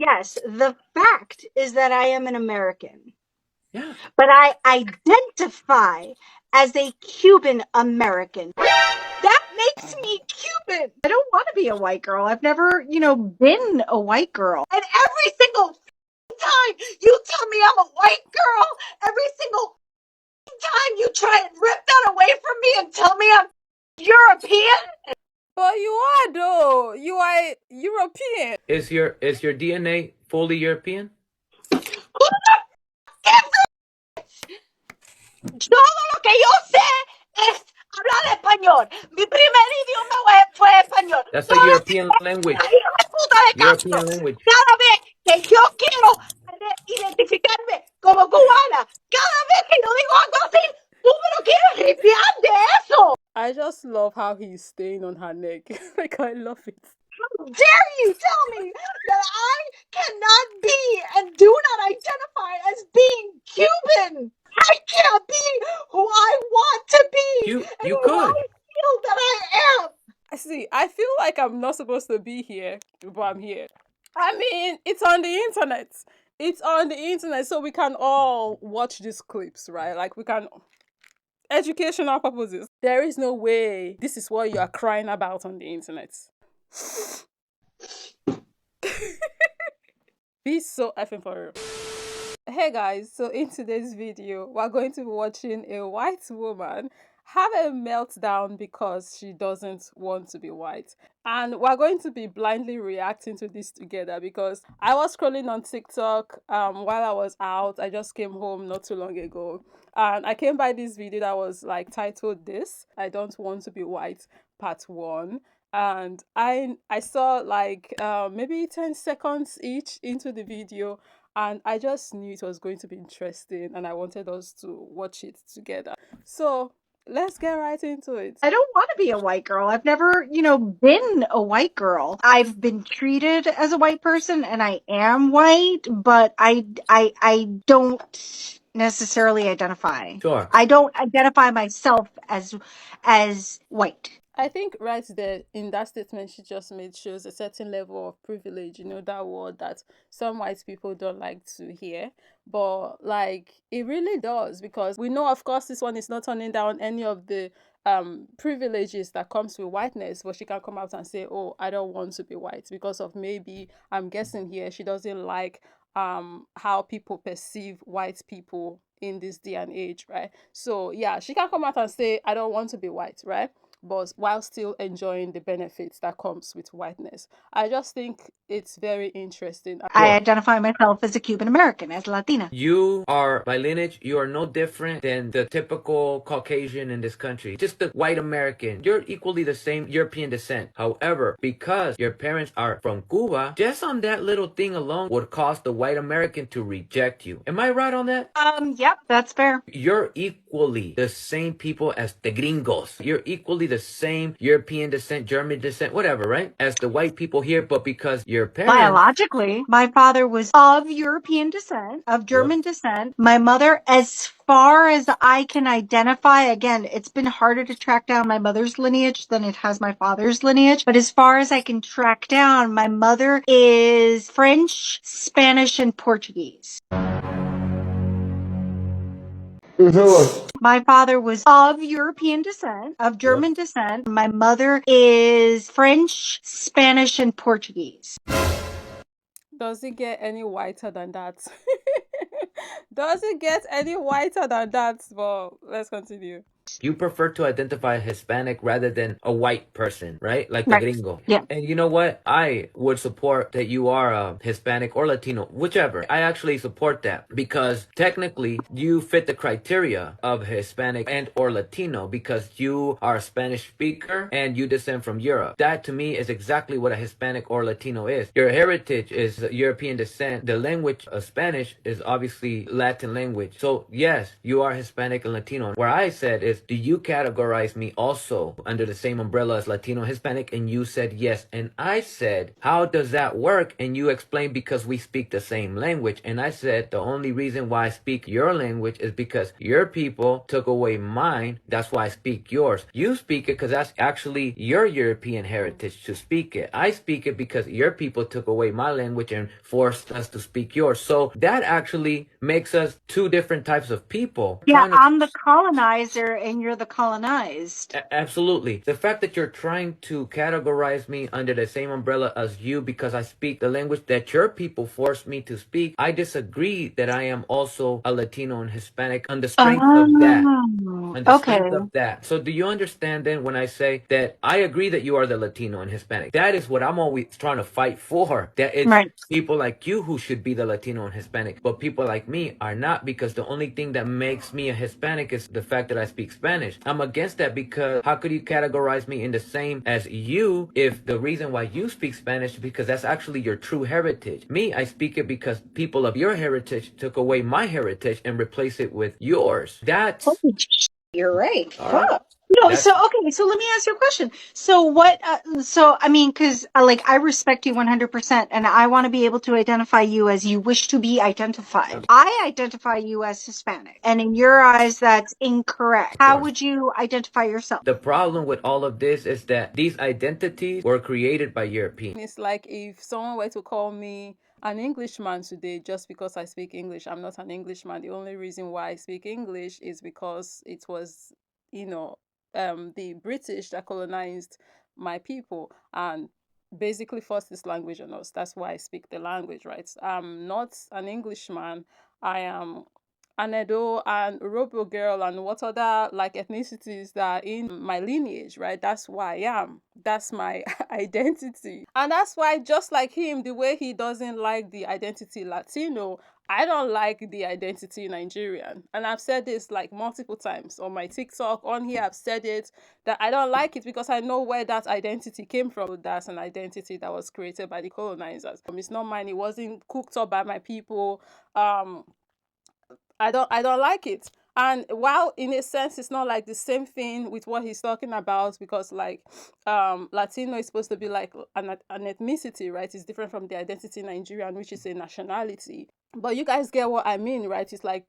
Yes, the fact is that I am an American, Yeah. but I identify as a Cuban American. That makes me Cuban. I don't want to be a white girl. I've never, been a white girl. And every single time you tell me I'm a white girl, every single time you try and rip that away from me and tell me I'm European. But you are though. You are European. Is your DNA fully European? Who the Todo lo que yo sé es hablar español. Mi primer idioma fue español. That's a Toda European la language. hija de puta de Castro, European language. cada vez que yo quiero identificarme como cubana, cada vez que yo digo algo así, tú me lo quieres ripiar de eso. I just love how he's staying on her neck. Like I love it. How dare you tell me that I cannot be and do not identify as being Cuban? I can't be who I want to be and You who I could. feel that I am. I see. I feel like I'm not supposed to be here, but I'm here. I mean, it's on the internet. It's on the internet, so we can all watch these clips, right? Like we can educational purposes. There is no way this is what you are crying about on the internet. Be so effing for real. Hey guys, so in today's video, we're going to be watching a white woman have a meltdown because she doesn't want to be white. And we're going to be blindly reacting to this together because I was scrolling on TikTok while I was out. I just came home not too long ago. And I came by this video that was like titled This, I Don't Want to Be White, Part 1. And I saw like maybe 10 seconds each into the video, and I just knew it was going to be interesting and I wanted us to watch it together. So let's get right into it. I don't want to be a white girl. I've never, been a white girl. I've been treated as a white person and I am white, but I don't necessarily identify. Sure. I don't identify myself as white. I think right there in that statement she just made shows a certain level of privilege, that word that some white people don't like to hear. But like it really does, because we know of course this one is not turning down any of the privileges that comes with whiteness, but she can come out and say, oh, I don't want to be white because of, maybe I'm guessing here, she doesn't like how people perceive white people in this day and age, right? So yeah, she can come out and say, I don't want to be white, right? But while still enjoying the benefits that comes with whiteness. I just think it's very interesting. I identify myself as a Cuban American, as Latina. You are, by lineage, you are no different than the typical Caucasian in this country. Just the white American. You're equally the same European descent. However, because your parents are from Cuba, just on that little thing alone would cause the white American to reject you. Am I right on that? Yep, that's fair. You're equally the same people as the gringos. You're equally the same European descent, German descent, whatever, right? As the white people here, but because your parents... Biologically, my father was of European descent, of German descent. My mother, as far as I can identify, again, it's been harder to track down my mother's lineage than it has my father's lineage. But as far as I can track down, my mother is French, Spanish, and Portuguese. My father was of European descent, of German descent. My mother is French, Spanish, and Portuguese. Does it get any whiter than that? Does it get any whiter than that? Well, let's continue. You prefer to identify Hispanic rather than a white person, right? Like the Right. gringo. Yeah. And you know what? I would support that you are Hispanic or Latino, whichever. I actually support that because technically you fit the criteria of Hispanic and or Latino because you are a Spanish speaker and you descend from Europe. That to me is exactly what a Hispanic or Latino is. Your heritage is European descent. The language of Spanish is obviously Latin language. So yes, you are Hispanic and Latino. Where I said is is, do you categorize me also under the same umbrella as Latino Hispanic? And you said yes. And I said, how does that work? And you explained, because we speak the same language. And I said, the only reason why I speak your language is because your people took away mine. That's why I speak yours. You speak it because that's actually your European heritage to speak it. I speak it because your people took away my language and forced us to speak yours. So that actually makes us two different types of people. Yeah, I'm the colonizer and you're the colonized. Absolutely. The fact that you're trying to categorize me under the same umbrella as you because I speak the language that your people forced me to speak, I disagree that I am also a Latino and Hispanic on the strength of that. Oh, On the okay. strength of that. So do you understand then when I say that I agree that you are the Latino and Hispanic? That is what I'm always trying to fight for. That it's Right. people like you who should be the Latino and Hispanic, but people like me are not, because the only thing that makes me a Hispanic is the fact that I speak Spanish. I'm against that, because how could you categorize me in the same as you if the reason why you speak Spanish is because that's actually your true heritage? Me, I speak it because people of your heritage took away my heritage and replaced it with yours. That's Holy sh- You're right. all right. Fuck. No, That's so okay, so let me ask you a question. So what so I mean, cuz like I respect you 100% and I want to be able to identify you as you wish to be identified. I identify you as Hispanic, and in your eyes that's incorrect. How would you identify yourself? the problem with all of this is that these identities were created by Europeans. It's like if someone were to call me an Englishman today just because I speak English. I'm not an Englishman. The only reason why I speak English is because it was, you know, the British that colonized my people and basically forced this language on us. That's why I speak the language, right? I'm not an Englishman. I am an Edo and Robo girl and what other like ethnicities that are in my lineage, right? That's who I am. That's my identity. And that's why, just like him, the way he doesn't like the identity Latino, I don't like the identity Nigerian. And I've said this like multiple times on my TikTok, on here, I've said it, that I don't like it because I know where that identity came from. That's an identity that was created by the colonizers. It's not mine. It wasn't cooked up by my people. I don't like it. And while in a sense it's not like the same thing with what he's talking about, because like Latino is supposed to be like an ethnicity, right? It's different from the identity Nigerian, which is a nationality. But you guys get what I mean, right? It's like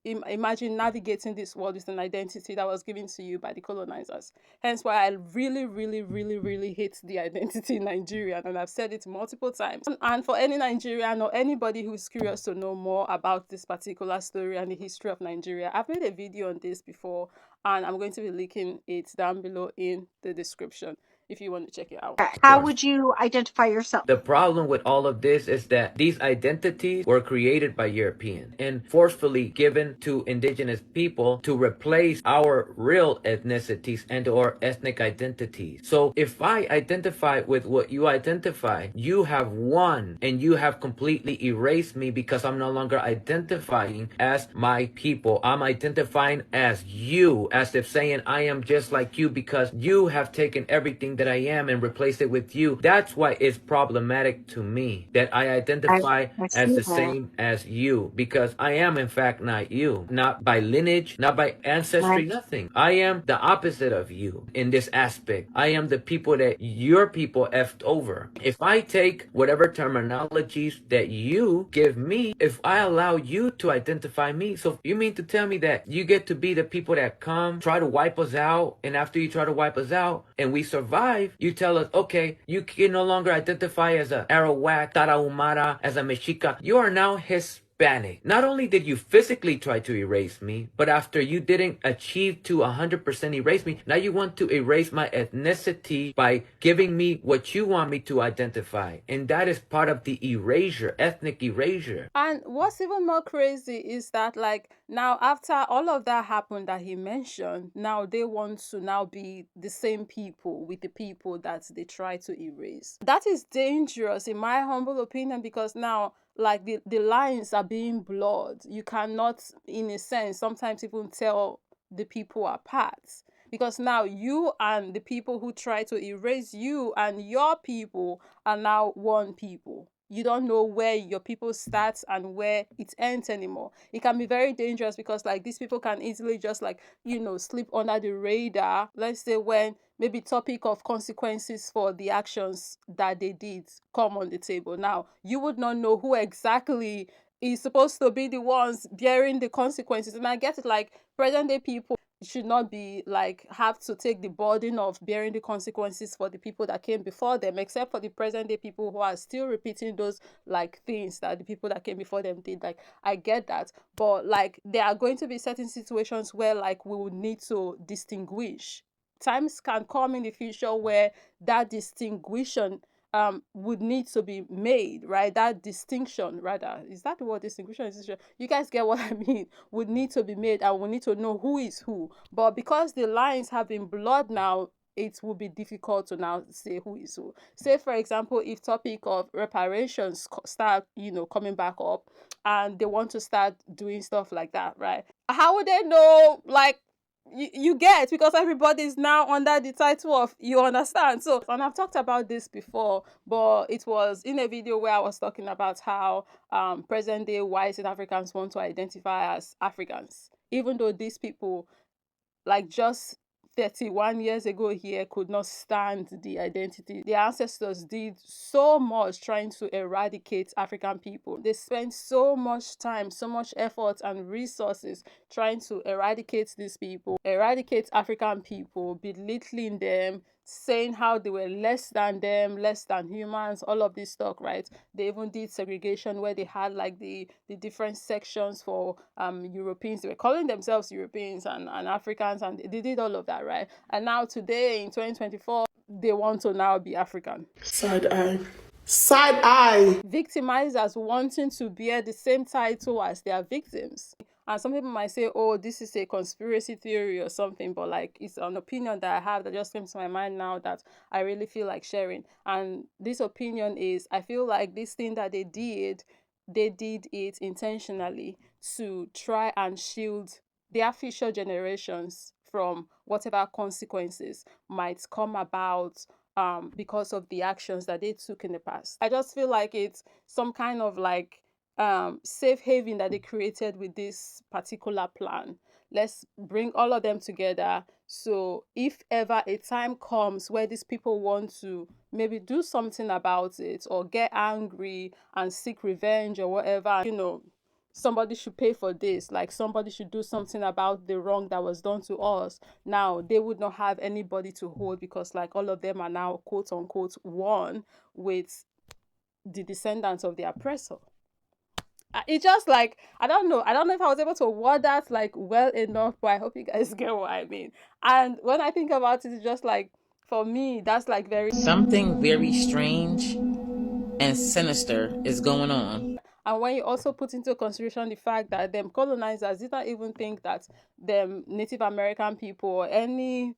imagine navigating this world with an identity that was given to you by the colonizers. Hence why I really, really, really, really hate the identity Nigerian. And I've said it multiple times. And for any Nigerian or anybody who's curious to know more about this particular story and the history of Nigeria, I've made a video on this before, and I'm going to be linking it down below in the description if you want to check it out. How would you identify yourself? The problem with all of this is that these identities were created by Europeans and forcefully given to indigenous people to replace our real ethnicities and or ethnic identities. So if I identify with what you identify, you have won and you have completely erased me, because I'm no longer identifying as my people. I'm identifying as you, as if saying I am just like you, because you have taken everything that I am and replace it with you. That's why it's problematic to me that I identify I as see the that. same as you, because I am in fact not you, not by lineage, not by ancestry, Right. nothing. I am the opposite of you in this aspect. I am the people that your people effed over. If I take whatever terminologies that you give me, if I allow you to identify me, so you mean to tell me that you get to be the people that come, try to wipe us out, and after you try to wipe us out and we survive, you tell us, okay, you can no longer identify as a Arawak, Tarahumara, as a Mexica. You are now Hispanic. Not only did you physically try to erase me, but after you didn't achieve to 100% erase me, now you want to erase my ethnicity by giving me what you want me to identify. And that is part of the erasure, ethnic erasure. And what's even more crazy is that like now after all of that happened that he mentioned, now they want to now be the same people with the people that they try to erase. That is dangerous in my humble opinion, because now like the lines are being blurred. You cannot, in a sense, sometimes even tell the people apart, because now you and the people who try to erase you and your people are now one people. you don't know where your people starts and where it ends anymore. It can be very dangerous because like these people can easily just like, slip under the radar. Let's say when maybe topic of consequences for the actions that they did come on the table. Now, you would not know who exactly is supposed to be the ones bearing the consequences. And I get it, like present day people should not be like have to take the burden of bearing the consequences for the people that came before them, except for the present day people who are still repeating those like things that the people that came before them did. Like I get that, but like there are going to be certain situations where like we would need to distinguish. Times can come in the future where that distinguishing would need to be made, right? That distinction, rather, is that the word, distinguishing? You guys get what I mean? Would need to be made, and we need to know who is who. But because the lines have been blurred now, it will be difficult to now say who is who. Say, for example, if topic of reparations start, coming back up, and they want to start doing stuff like that, right? How would they know, like, you get, because everybody is now under the title of, you understand. So, and I've talked about this before, but it was in a video where I was talking about how present day white South Africans want to identify as Africans, even though these people, like just 31 years ago here, could not stand the identity. Their ancestors did so much trying to eradicate African people. They spent so much time, so much effort and resources trying to eradicate these people, eradicate African people, belittling them, saying how they were less than them, less than humans, all of this stuff, right? They even did segregation where they had like the different sections for Europeans. They were calling themselves Europeans and Africans, and they did all of that, right? And now today in 2024, they want to now be African. Side eye. Side eye. Victimized as wanting to bear the same title as their victims. And some people might say, oh, this is a conspiracy theory or something, but like it's an opinion that I have that just came to my mind now that I really feel like sharing. And this opinion is, I feel like this thing that they did it intentionally to try and shield their future generations from whatever consequences might come about because of the actions that they took in the past. I just feel like it's some kind of like safe haven that they created with this particular plan. Let's bring all of them together. So if ever a time comes where these people want to maybe do something about it or get angry and seek revenge or whatever, somebody should pay for this, like somebody should do something about the wrong that was done to us. Now they would not have anybody to hold because like all of them are now quote unquote one with the descendants of the oppressor. It's just like I don't know if I was able to word that like well enough, but I hope you guys get what I mean. And when I think about it, it's just like, for me, that's like something very strange and sinister is going on. And when you also put into consideration the fact that them colonizers did not even think that them Native American people or any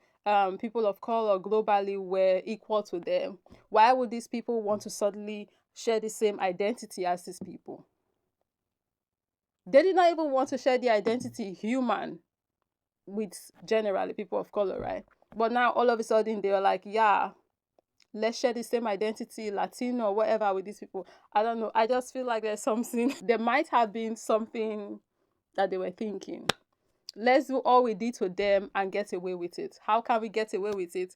people of color globally were equal to them, why would these people want to suddenly share the same identity as these people? They did not even want to share the identity human with generally people of color, right? But now all of a sudden they were like, yeah, let's share the same identity, Latino or whatever, with these people. I don't know. I just feel like there's something, there might have been something that they were thinking. Let's do all we did to them and get away with it. How can we get away with it?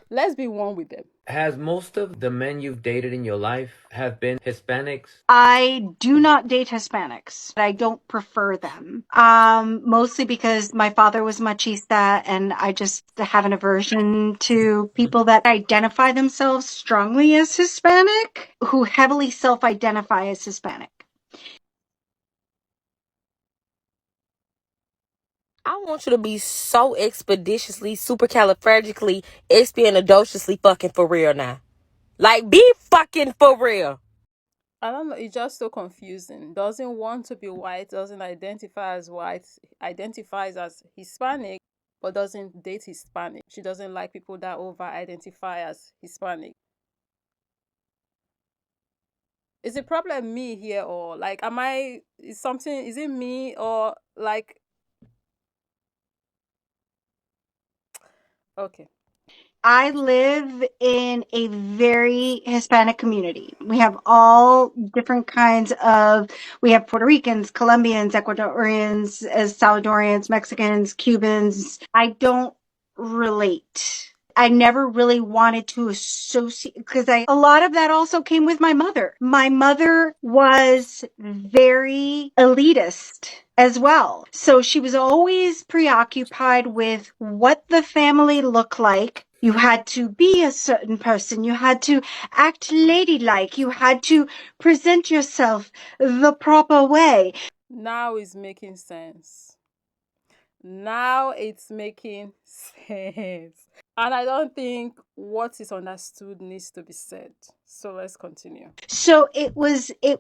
Let's be one with them. Has most of the men you've dated in your life have been Hispanics? I do not date Hispanics. I don't prefer them. Mostly because my father was machista and I just have an aversion to people that identify themselves strongly as Hispanic, who heavily self-identify as Hispanic. I want you to be so expeditiously, supercalifragistically, fucking for real now. Like, be fucking for real. I don't know. It's just so confusing. Doesn't want to be white, doesn't identify as white, identifies as Hispanic, but doesn't date Hispanic. She doesn't like people that over-identify as Hispanic. Is the problem me here, or like, is it me, or like, okay. I live in a very Hispanic community. We have all different kinds of, we have Puerto Ricans, Colombians, Ecuadorians, Salvadorians, Mexicans, Cubans. I don't relate. I never really wanted to associate because a lot of that also came with my mother. My mother was very elitist as well. So she was always preoccupied with what the family looked like. You had to be a certain person. You had to act ladylike. You had to present yourself the proper way. Now it's making sense. Now it's making sense. And I don't think what is understood needs to be said. So let's continue. So there was an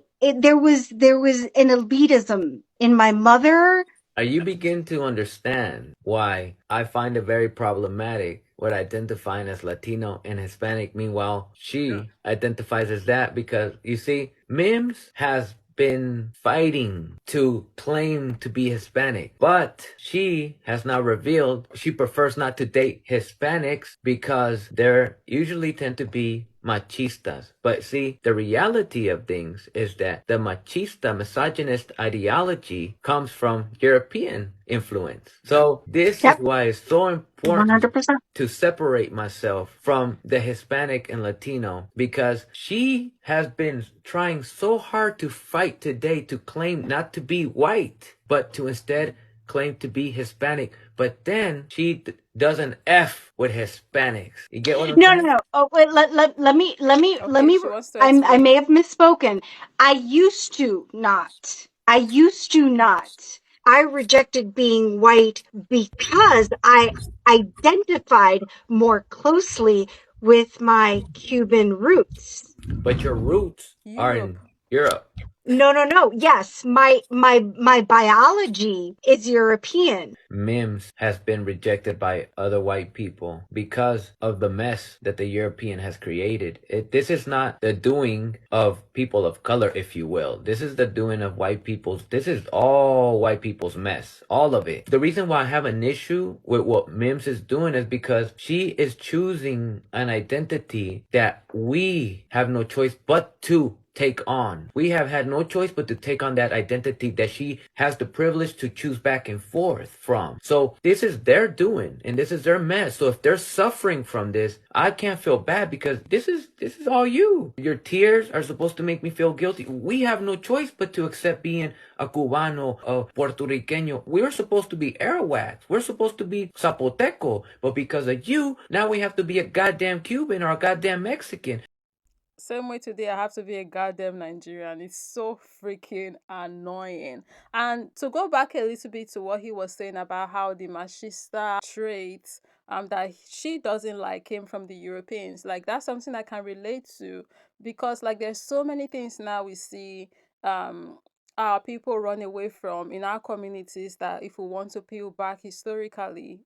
elitism in my mother. You begin to understand why I find it very problematic what identifying as Latino and Hispanic. Meanwhile, she identifies as that because, you see, Mims has been fighting to claim to be Hispanic, but she has now revealed she prefers not to date Hispanics because they usually tend to be machistas. But see, the reality of things is that the machista, misogynist ideology comes from European influence. So this is why it's so important 100%. to separate myself from the Hispanic and Latino, because she has been trying so hard to fight today to claim not to be white, but to instead claim to be Hispanic. But then she does an F with Hispanics. You get what I'm saying? No. Oh, wait, let me, Okay, she wants to I explain. may have misspoken. I used to not. I rejected being white because I identified more closely with my Cuban roots. But your roots are Europe. in Europe. No. Yes, my biology is European. Mims has been rejected by other white people because of the mess that the European has created. This is not the doing of people of color, if you will. This is the doing of white people's. This is all white people's mess. All of it. The reason why I have an issue with what Mims is doing is because she is choosing an identity that we have no choice but to take on. We have had no choice but to take on that identity that she has the privilege to choose back and forth from. So this is their doing and this is their mess. So if they're suffering from this, I can't feel bad because this is all you. Your tears are supposed to make me feel guilty. We have no choice but to accept being a Cubano, a Puerto Riqueño. We're supposed to be Arawaks. We're supposed to be Zapoteco. But because of you, now we have to be a goddamn Cuban or a goddamn Mexican. Same way today, I have to be a goddamn Nigerian. It's so freaking annoying. And to go back a little bit to what he was saying about how the machista traits that she doesn't like came from the Europeans. Like that's something I can relate to because like there's so many things now we see our people run away from in our communities that if we want to peel back historically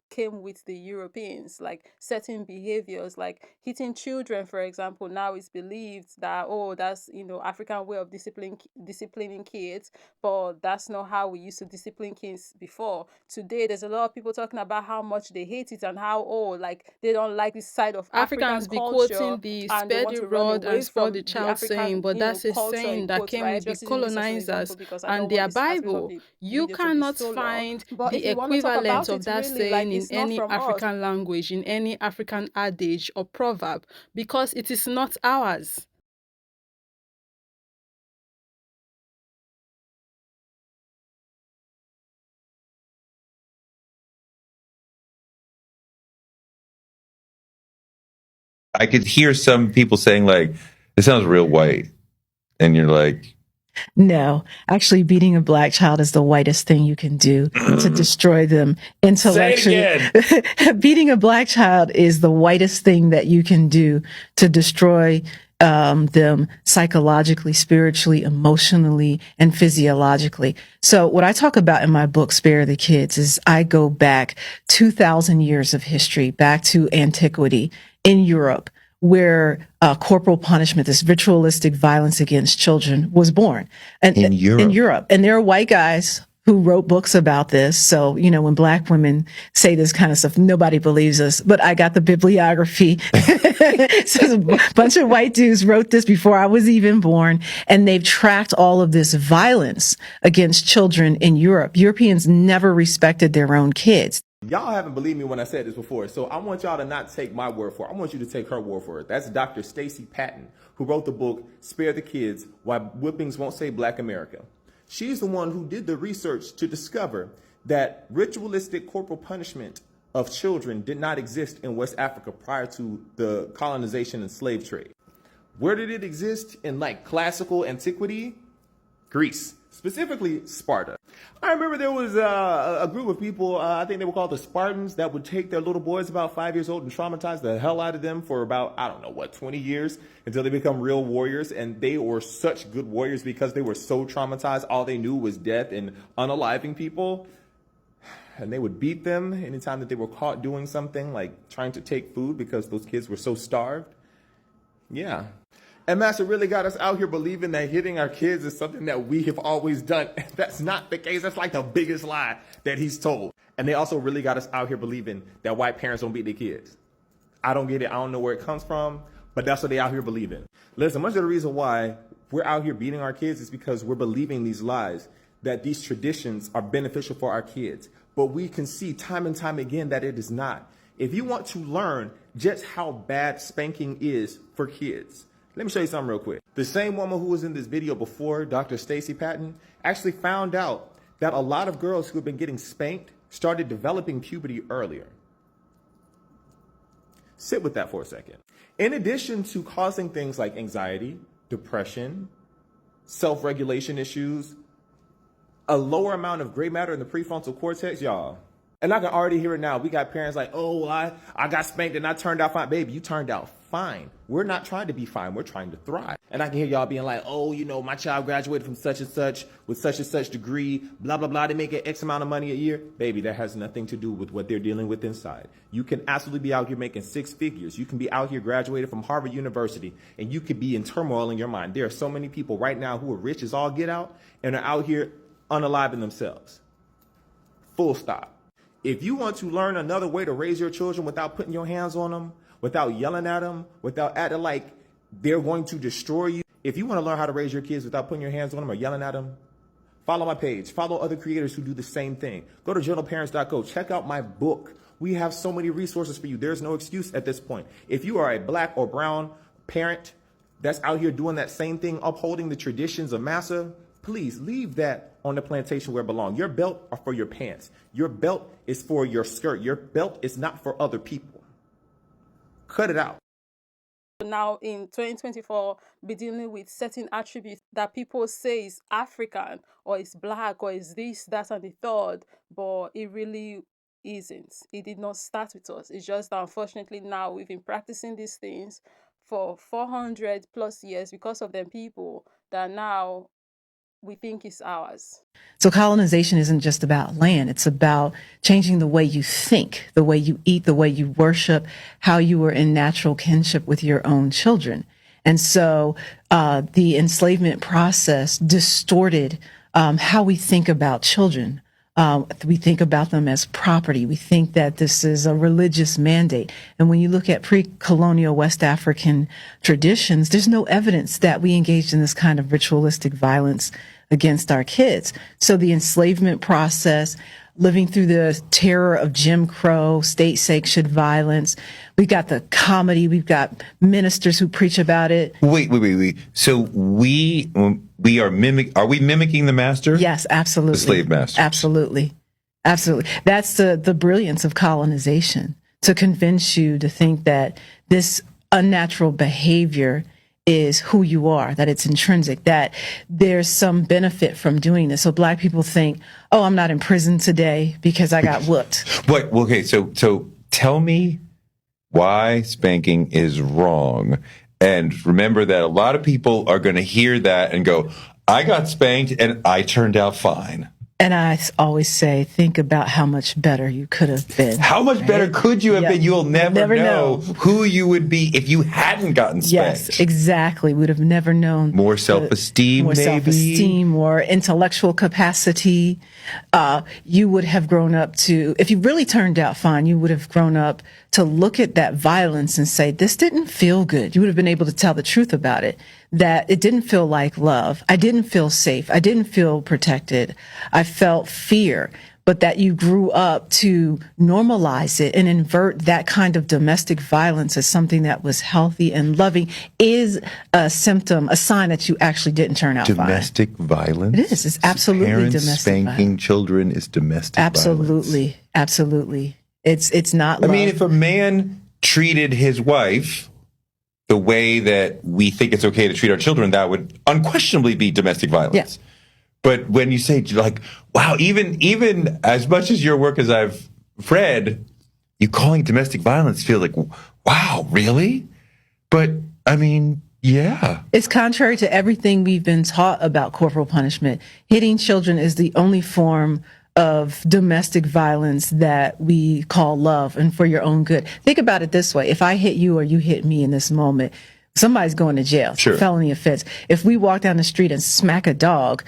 came with the Europeans, like certain behaviors, like hitting children, for example. Now it's believed that oh, that's African way of disciplining kids, but that's not how we used to discipline kids before. Today, there's a lot of people talking about how much they hate it and how like they don't like this side of African Africans be culture quoting the and they spare want the to run rod away and spoil from the the child saying, African but that's a culture in saying that quotes, came right? with the Just using this as an example colonizers because I and don't want their this aspect of Bible. the You video to be cannot so long. find But the if you want to talk equivalent about of it, that really, saying like in it's not any from us. African language, in any African adage or proverb, because it is not ours. I could hear some people saying like, "It sounds real white," and you're like, No, actually, beating a black child is the whitest thing you can do to destroy them intellectually. Say it Beating a black child is the whitest thing that you can do to destroy them psychologically, spiritually, emotionally, and physiologically. So what I talk about in my book, Spare the Kids, is I go back 2,000 years of history, back to antiquity in Europe, where corporal punishment, this ritualistic violence against children, was born. And In Europe. And there are white guys who wrote books about this. So, you know, when black women say this kind of stuff, nobody believes us, but I got the bibliography. So a bunch of white dudes wrote this before I was even born, and they've tracked all of this violence against children in Europe. Europeans never respected their own kids. Y'all haven't believed me when I said this before, so I want y'all to not take my word for it. I want you to take her word for it. That's Dr. Stacy Patton, who wrote the book, Spare the Kids, Why Whippings Won't Save Black America. She's the one who did the research to discover that ritualistic corporal punishment of children did not exist in West Africa prior to the colonization and slave trade. Where did it exist? In like classical antiquity? Greece, specifically Sparta. I remember there was a group of people, I think they were called the Spartans, that would take their little boys about 5 years old and traumatize the hell out of them for about, I don't know, what, 20 years until they become real warriors. And they were such good warriors because they were so traumatized. All they knew was death and unaliving people. And they would beat them anytime that they were caught doing something like trying to take food because those kids were so starved. Yeah. And Master really got us out here believing that hitting our kids is something that we have always done. That's not the case. That's like the biggest lie that he's told. And they also really got us out here believing that white parents don't beat their kids. I don't get it. I don't know where it comes from, but that's what they out here believing. Listen, much of the reason why we're out here beating our kids is because we're believing these lies, that these traditions are beneficial for our kids. But we can see time and time again that it is not. If you want to learn just how bad spanking is for kids, let me show you something real quick. The same woman who was in this video before, Dr. Stacy Patton, actually found out that a lot of girls who have been getting spanked started developing puberty earlier. Sit with that for a second. In addition to causing things like anxiety, depression, self-regulation issues, a lower amount of gray matter in the prefrontal cortex, y'all. And I can already hear it now. We got parents like, oh, I got spanked and I turned out fine. Baby, you turned out fine. We're not trying to be fine. We're trying to thrive. And I can hear y'all being like, oh, you know, my child graduated from such and such with such and such degree, blah, blah, blah. They make X amount of money a year. Baby, that has nothing to do with what they're dealing with inside. You can absolutely be out here making 6 figures. You can be out here graduated from Harvard University, and you could be in turmoil in your mind. There are so many people right now who are rich as all get out and are out here unaliving themselves. Full stop. If you want to learn another way to raise your children without putting your hands on them, without yelling at them, without acting like they're going to destroy you, if you want to learn how to raise your kids without putting your hands on them or yelling at them, follow my page. Follow other creators who do the same thing. Go to journalparents.co. Check out my book. We have so many resources for you. There's no excuse at this point. If you are a black or brown parent that's out here doing that same thing, upholding the traditions of massa, please leave that on the plantation where it belongs. Your belt are for your pants. Your belt is for your skirt. Your belt is not for other people. Cut it out. Now in 2024, be dealing with certain attributes that people say is African or is black or is this, that, and the third, but it really isn't. It did not start with us. It's just that unfortunately now we've been practicing these things for 400 plus years because of them people that now we think is ours. So colonization isn't just about land. It's about changing the way you think, the way you eat, the way you worship, how you are in natural kinship with your own children. And so the enslavement process distorted how we think about children. We think about them as property. We think that this is a religious mandate. And when you look at pre-colonial West African traditions, there's no evidence that we engaged in this kind of ritualistic violence against our kids. So the enslavement process, living through the terror of Jim Crow, state-sanctioned violence. We've got the comedy. We've got ministers who preach about it. Wait. So we are mimicking the master? Yes, absolutely. The slave master. Absolutely. That's the brilliance of colonization, to convince you to think that this unnatural behavior is who you are, that it's intrinsic, that there's some benefit from doing this. So black people think, oh, I'm not in prison today because I got whooped. But okay, so tell me why spanking is wrong. And remember that a lot of people are going to hear that and go, I got spanked and I turned out fine. And I always say, think about how much better you could have been. How much better could you have been? You'll never know who you would be if you hadn't gotten spanked. Yes, exactly. We'd have never known. More self-esteem, more self-esteem, more intellectual capacity. You would have grown up to, if you really turned out fine, you would have grown up to look at that violence and say, this didn't feel good. You would have been able to tell the truth about it, that it didn't feel like love. I didn't feel safe. I didn't feel protected. I felt fear. But that you grew up to normalize it and invert that kind of domestic violence as something that was healthy and loving is a symptom, a sign that you actually didn't turn out fine. Domestic violence? It is. It's absolutely Parents domestic spanking violence. children is domestic Absolutely. violence. Absolutely. It's not love. I mean, if a man treated his wife the way that we think it's okay to treat our children, that would unquestionably be domestic violence. Yeah. But when you say, like, wow, even as much as your work as I've read, you calling domestic violence feel like, wow, really? But, I mean, yeah. It's contrary to everything we've been taught about corporal punishment. Hitting children is the only form of domestic violence that we call love and for your own good. Think about it this way. If I hit you or you hit me in this moment, somebody's going to jail. Sure. Felony offense. If we walk down the street and smack a dog,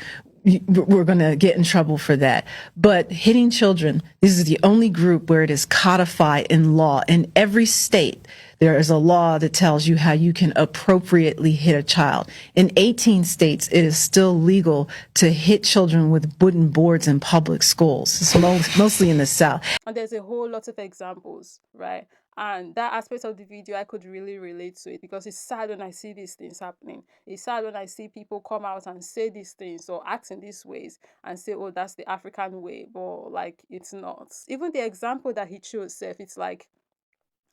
we're going to get in trouble for that. But hitting children, this is the only group where it is codified in law. In every state, there is a law that tells you how you can appropriately hit a child. In 18 states, it is still legal to hit children with wooden boards in public schools. It's mostly in the South. And there's a whole lot of examples, right? And that aspect of the video, I could really relate to it because it's sad when I see these things happening. It's sad when I see people come out and say these things or act in these ways and say, oh, that's the African way. But, like, it's not. Even the example that he chose, Seth, it's like,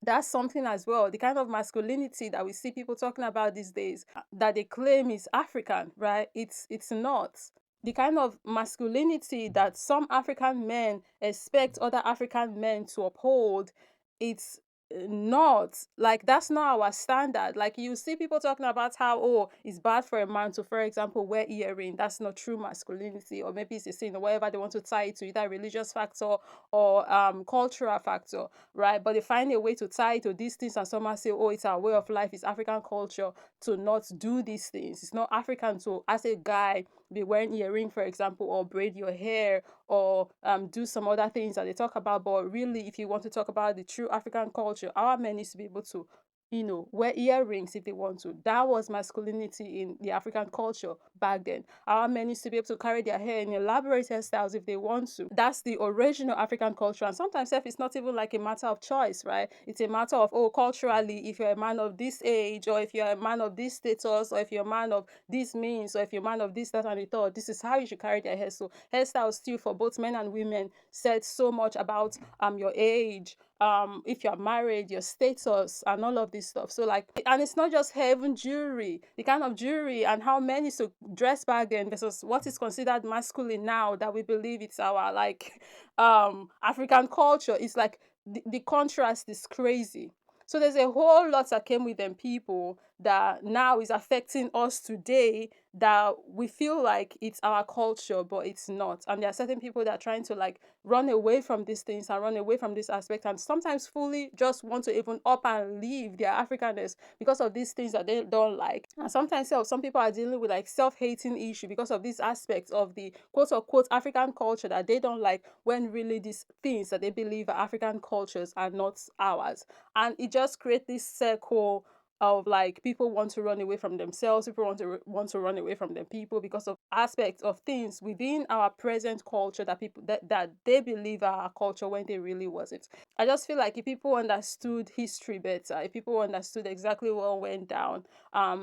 that's something as well. The kind of masculinity that we see people talking about these days that they claim is African, right? It's not. The kind of masculinity that some African men expect other African men to uphold, it's not. Like, that's not our standard. Like, you see people talking about how, oh, it's bad for a man to, for example, wear earring. That's not true masculinity, or maybe it's a sin, or whatever they want to tie it to, either religious factor or cultural factor, right? But they find a way to tie it to these things, and someone say, oh, it's our way of life, it's African culture to not do these things. It's not African to, as a guy, be wearing earring, for example, or braid your hair, or do some other things that they talk about. But really, if you want to talk about the true African culture, our men needs to be able to, wear earrings if they want to. That was masculinity in the African culture back then. Our men used to be able to carry their hair in elaborate hairstyles if they want to. That's the original African culture. And sometimes it's not even like a matter of choice, right? It's a matter of, oh, culturally, if you're a man of this age, or if you're a man of this status, or if you're a man of this means, or if you're a man of this, that, and the third, this is how you should carry their hair. So hairstyles still for both men and women said so much about your age, if you're married, your status, and all of this stuff. So, like, and it's not just hair, even jewelry, the kind of jewelry and how men used to dress back then versus what is considered masculine now, that we believe it's our, like, African culture. It's like the contrast is crazy. So there's a whole lot that came with them people that now is affecting us today, that we feel like it's our culture, but it's not. And there are certain people that are trying to, like, run away from these things and run away from this aspect, and sometimes fully just want to even up and leave their Africanness because of these things that they don't like. And sometimes some people are dealing with, like, self-hating issue because of these aspects of the quote-unquote African culture that they don't like, when really these things that they believe are African cultures are not ours. And it just creates this circle of, like, people want to run away from themselves, people want to run away from them people because of aspects of things within our present culture that people that they believe are our culture when they really wasn't. I just feel like if people understood history better, if people understood exactly what went down,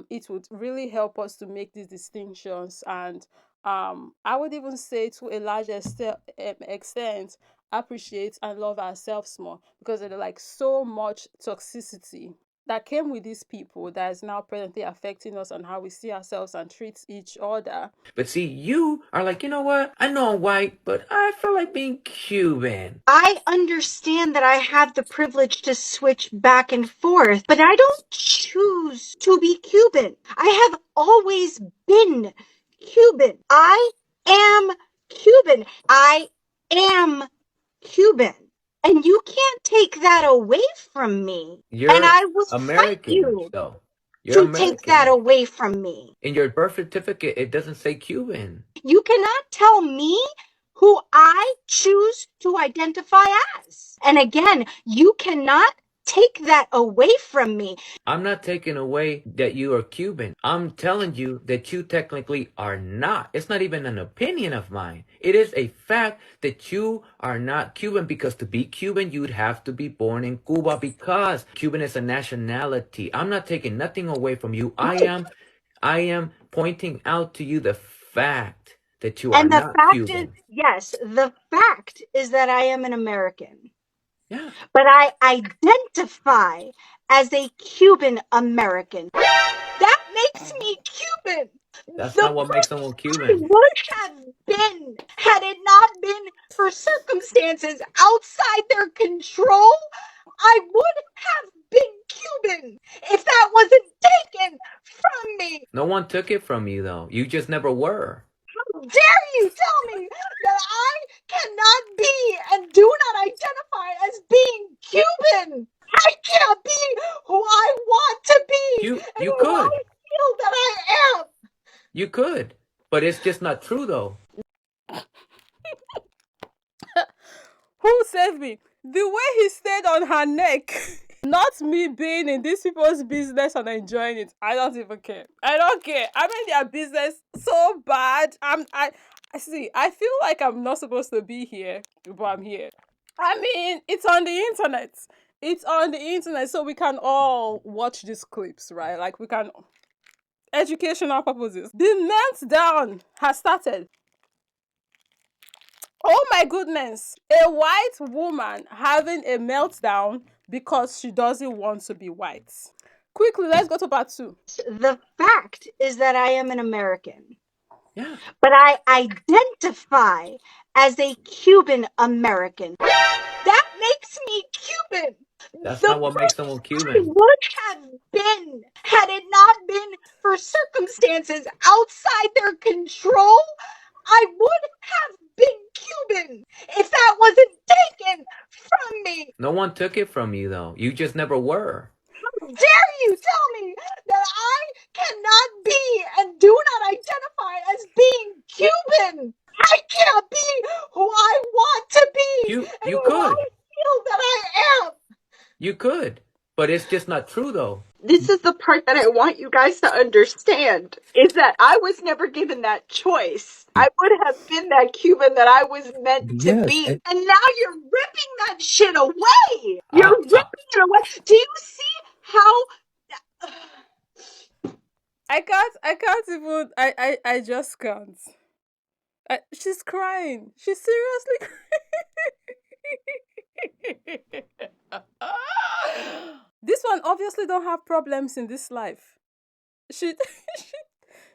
it would really help us to make these distinctions. And I would even say, to a large extent, appreciate and love ourselves more, because there's, like, so much toxicity that came with these people that is now presently affecting us and how we see ourselves and treat each other. But see, you are like, you know what? I know I'm white, but I feel like being Cuban. I understand that I have the privilege to switch back and forth, but I don't choose to be Cuban. I have always been Cuban. I am Cuban. I am Cuban. And you can't take that away from me. And You're I will fight American, you though. You're to take that American. away from me. In your birth certificate, it doesn't say Cuban. You cannot tell me who I choose to identify as. And again, you cannot take that away from me. I'm not taking away that you are Cuban. I'm telling you that you technically are not. It's not even an opinion of mine. It is a fact that you are not Cuban, because to be Cuban, you'd have to be born in Cuba, because Cuban is a nationality. I'm not taking nothing away from you. I am pointing out to you the fact that you are And the not fact is, Cuban. yes, the fact is that I am an American. Yeah. But I identify as a Cuban American. That makes me Cuban. That's The not what makes someone I Cuban. would have been, had it not been for circumstances outside their control, I would have been Cuban if that wasn't taken from me. No one took it from you, though. You just never were. How dare you tell me that I cannot be and do not identify as being Cuban? I can't be who I want to be and You who I could. feel that I am. You could. But it's just not true, though. Who saved me? The way he stayed on her neck. Not me being in these people's business and enjoying it. I don't even care. I don't care. I'm in their business so bad. I see. I feel like I'm not supposed to be here, but I'm here. I mean, it's on the internet. It's on the internet, so we can all watch these clips, right? Like, we can. Educational purposes. The meltdown has started. Oh my goodness. A white woman having a meltdown because she doesn't want to be white. Quickly, let's go to part 2. The fact is that I am an American. Yeah. But I identify as a Cuban American. That makes me Cuban. That's The not what makes someone I Cuban. would have been, had it not been for circumstances outside their control, I would have been Cuban if that wasn't taken from me. No one took it from you, though. You just never were. How dare you tell me that I cannot be and do not identify as being Cuban? I can't be who I want to be You and who could. I feel that I am. You could. But it's just not true, though. This is the part that I want you guys to understand, is that I was never given that choice. I would have been that Cuban that I was meant to be. And now you're ripping that shit away. You're ripping it away. Do you see how... I can't even, I just can't. She's crying. She's seriously crying. This one obviously don't have problems in this life. She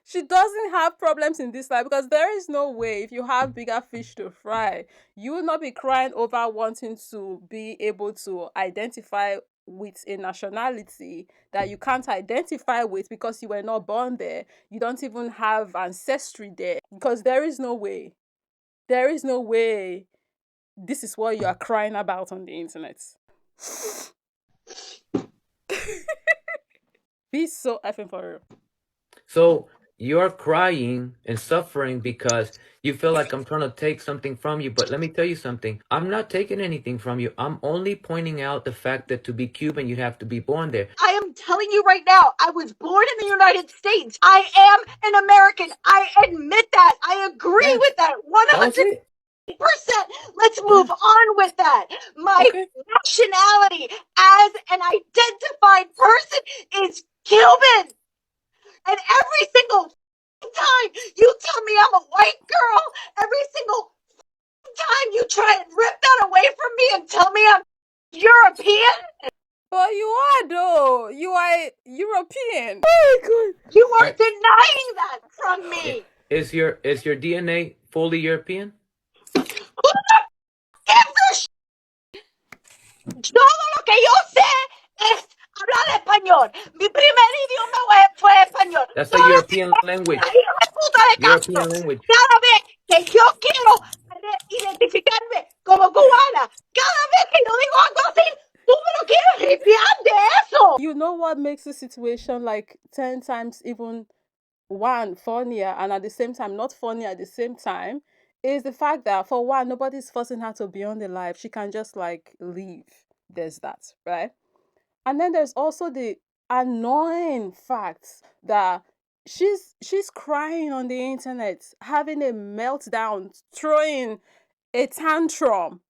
she doesn't have problems in this life, because there is no way, if you have bigger fish to fry, you will not be crying over wanting to be able to identify with a nationality that you can't identify with because you were not born there. You don't even have ancestry there, because there is no way. There is no way this is what you are crying about on the internet. Be so effing for real. So you're crying and suffering because you feel like I'm trying to take something from you. But let me tell you something. I'm not taking anything from you. I'm only pointing out the fact that to be Cuban, you have to be born there. I am telling you right now, I was born in the United States. I am an American. I admit that. I agree with that 100%. Let's move on with that. My nationality as an identified person is Cuban. And every single time you tell me I'm a white girl, every single time you try and rip that away from me and tell me I'm European. But you are, though. You are European. Oh my God. You are denying that from me. Is your DNA fully European? Who the gives a Todo lo que yo sé es hablar español. Mi primer idioma fue español. That's a European language. Puta de European Castro. language. Cada vez que yo quiero identificarme como cubana. Cada vez que yo digo algo así, tú me lo quieres limpiar de eso. You know what makes the situation like 10 times even one funnier and at the same time not funny at the same time is the fact that for one nobody's forcing her to be on the live. She can just like leave. There's that, right? And then there's also the annoying fact that she's crying on the internet, having a meltdown, throwing a tantrum,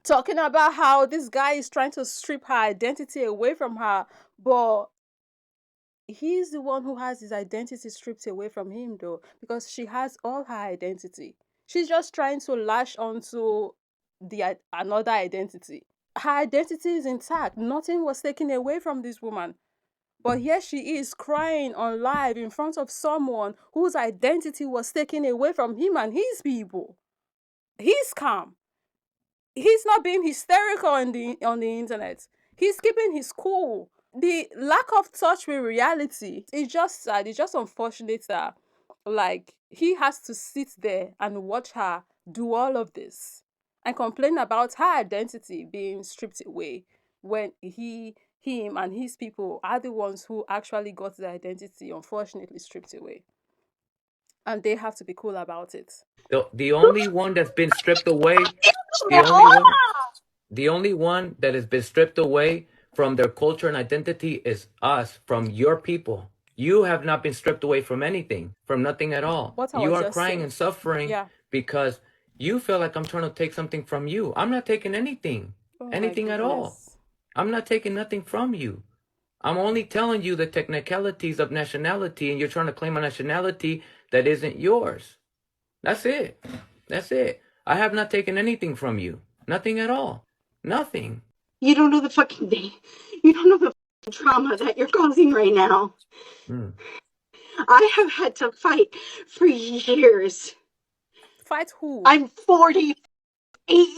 talking about how this guy is trying to strip her identity away from her, but he's the one who has his identity stripped away from him though, because she has all her identity. She's just trying to lash onto the another identity. Her identity is intact. Nothing was taken away from this woman. But here she is crying on live in front of someone whose identity was taken away from him and his people. He's calm. He's not being hysterical on the internet. He's keeping his cool. The lack of touch with reality is just sad. It's just unfortunate that like he has to sit there and watch her do all of this and complain about her identity being stripped away when him and his people are the ones who actually got the identity unfortunately stripped away. And they have to be cool about it. The only one that's been stripped away, the only one that has been stripped away from their culture and identity is us, from your people. You have not been stripped away from anything, from nothing at all. What I You was are just crying saying. and suffering Yeah. because you feel like I'm trying to take something from you. I'm not taking anything, Oh my anything at all. goodness. I'm not taking nothing from you. I'm only telling you the technicalities of nationality, and you're trying to claim a nationality that isn't yours. That's it. That's it. I have not taken anything from you. Nothing at all. Nothing. You don't know the fucking thing. You don't know the fucking trauma that you're causing right now. I have had to fight for years. Fight who? I'm 48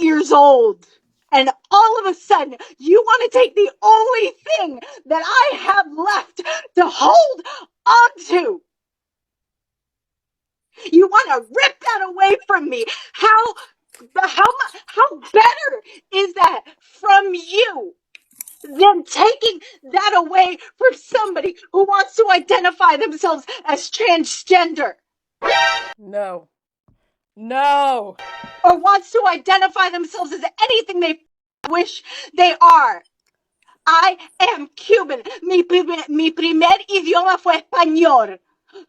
years old. And all of a sudden, you want to take the only thing that I have left to hold onto. You want to rip that away from me. How better is that from you than taking that away from somebody who wants to identify themselves as transgender? No. No. Or wants to identify themselves as anything they wish they are. I am Cuban. Mi primer idioma fue español.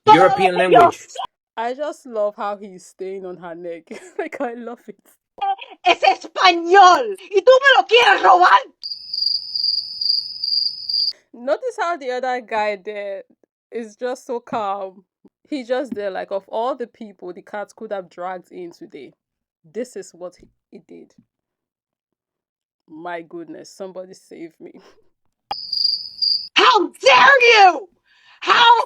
European language. I just love how he's staying on her neck. Like, I love it. Es español. Y tú me lo quieres robar. Notice how the other guy there is just so calm. He's just there, like, of all the people the cat could have dragged in today, this is what he did. My goodness, somebody save me. How dare you! How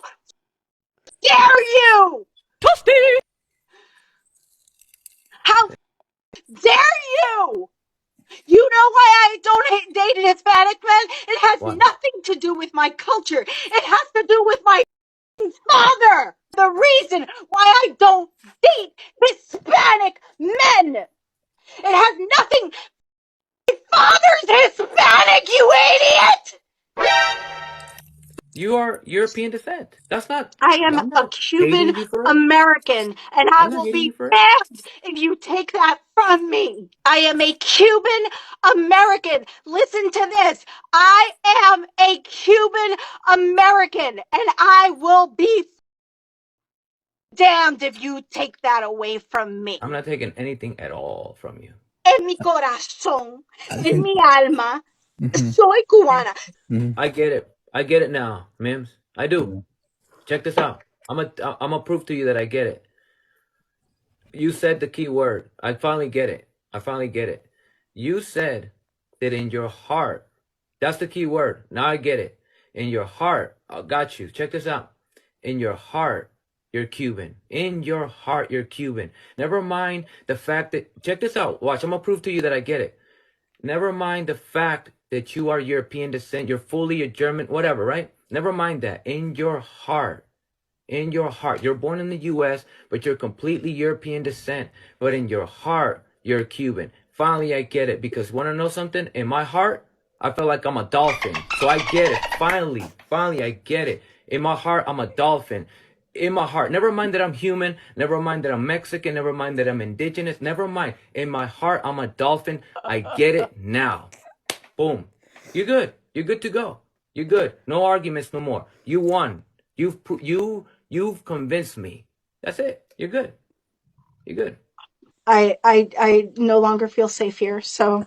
dare you! Toasty! How dare you! You know why I don't date an Hispanic man? It has nothing to do with my culture. It has to do with my father. The reason why I don't date Hispanic men. It has nothing. My father's Hispanic, you idiot! You are European descent. That's not. I am I'm a not Cuban hating you for it. American, and I I'm not will hating be you for it. mad if you take that from me. I am a Cuban American. Listen to this. I am a Cuban American, and I will be damned if you take that away from me. I'm not taking anything at all from you. En mi corazón, en mi alma, soy cubana. I get it. I get it now, Mims. I do. Check this out. I'm gonna prove to you that I get it. You said the key word. I finally get it. I finally get it. You said that in your heart, that's the key word. Now I get it. In your heart, I got you. Check this out. In your heart, you're Cuban. In your heart, you're Cuban. Never mind the fact that, check this out. Watch, I'm gonna prove to you that I get it. Never mind the fact that you are European descent. You're fully a German, whatever, right? Never mind that. In your heart, in your heart. You're born in the US, but you're completely European descent. But in your heart, you're Cuban. Finally, I get it, because want to know something? In my heart, I feel like I'm a dolphin. So I get it. Finally, I get it. In my heart, I'm a dolphin. In my heart. Never mind that I'm human. Never mind that I'm Mexican. Never mind that I'm indigenous. Never mind. In my heart, I'm a dolphin. I get it now. Boom. You're good. You're good to go. You're good. No arguments no more. You won. You've convinced me. That's it. You're good. You're good. I no longer feel safe here, so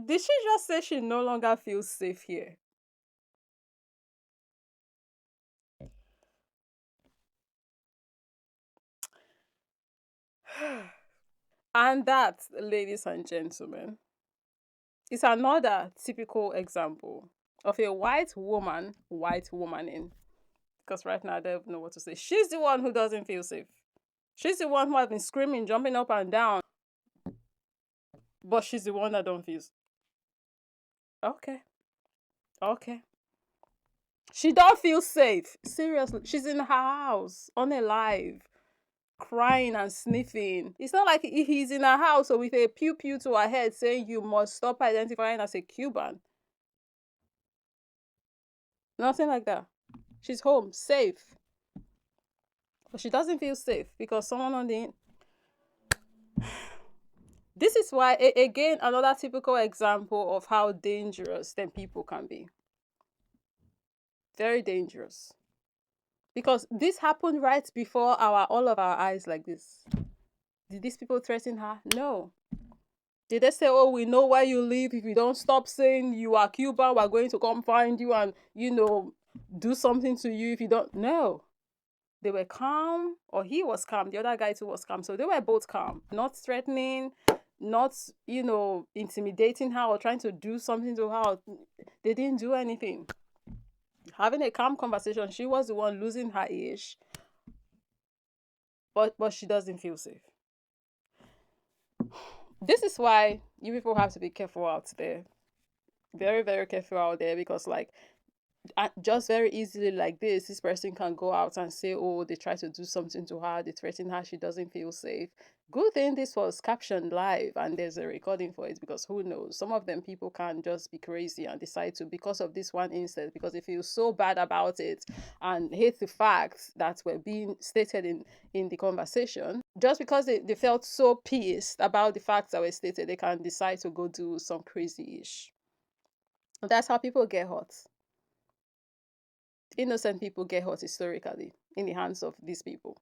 Did she just say she no longer feels safe here? And that, ladies and gentlemen, is another typical example of a white womaning. Because right now I don't know what to say. She's the one who doesn't feel safe. She's the one who has been screaming, jumping up and down. But she's the one that don't feel. Okay. Okay. She don't feel safe. Seriously. She's in her house, unalive, crying and sniffing. It's not like he's in her house or with a pew pew to her head saying you must stop identifying as a Cuban. Nothing like that. She's home, safe. But she doesn't feel safe because someone on the... This is why, again, another typical example of how dangerous them people can be. Very dangerous. Because this happened right before all of our eyes like this. Did these people threaten her? No. Did they say, oh, we know where you live. If you don't stop saying you are Cuban, we're going to come find you and, do something to you if you don't? No. They were calm, or he was calm. The other guy too was calm. So they were both calm. Not threatening, not, intimidating her or trying to do something to her. They didn't do anything. Having a calm conversation. She was the one losing her ish. But she doesn't feel safe. This is why you people have to be careful out there. Very, very careful out there, because just very easily like this person can go out and say, oh, they try to do something to her, they threaten her, she doesn't feel safe. Good thing this was captioned live and there's a recording for it, because who knows, some of them people can just be crazy and decide to, because of this one instance, because they feel so bad about it and hate the facts that were being stated in the conversation, just because they felt so pissed about the facts that were stated, they can decide to go do some crazy-ish. That's how people get hurt. Innocent people get hurt historically in the hands of these people,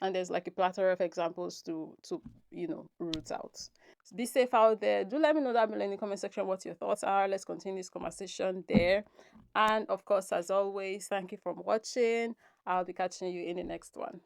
and there's like a plethora of examples to root out. Be safe out there. Do let me know down below in the comment section what your thoughts are. Let's continue this conversation there. And of course, as always, thank you for watching. I'll be catching you in the next one.